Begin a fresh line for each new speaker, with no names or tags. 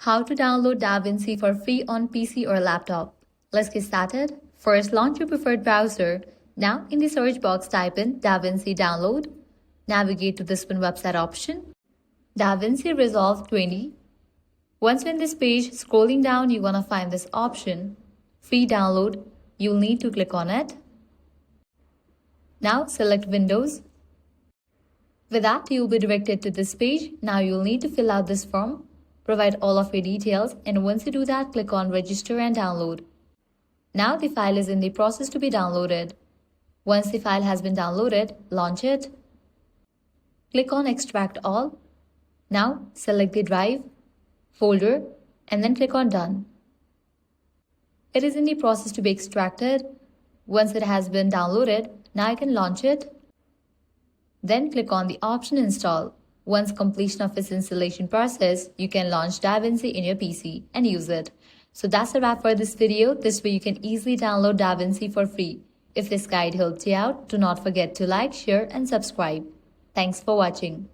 How to download DaVinci for free on PC or laptop. Let's get started. First, launch your preferred browser. Now, in the search box, type in DaVinci download. Navigate to the Spin website option. DaVinci Resolve 20. Once you're in this page, scrolling down, you're gonna find this option, free download. You'll need to click on it. Now, select Windows. With that, you'll be directed to this page. Now, you'll need to fill out this form. Provide all of your details, and once you do that, click on register and download. Now the file is in the process to be downloaded. Once the file has been downloaded, launch it. Click on extract all. Now select the drive, folder, and then click on done. It is in the process to be extracted. Once it has been downloaded, now I can launch it. Then click on the option install. Once completion of its installation process, you can launch DaVinci in your PC and use it. So that's a wrap for this video. This way you can easily download DaVinci for free. If this guide helped you out, do not forget to like, share, and subscribe. Thanks for watching.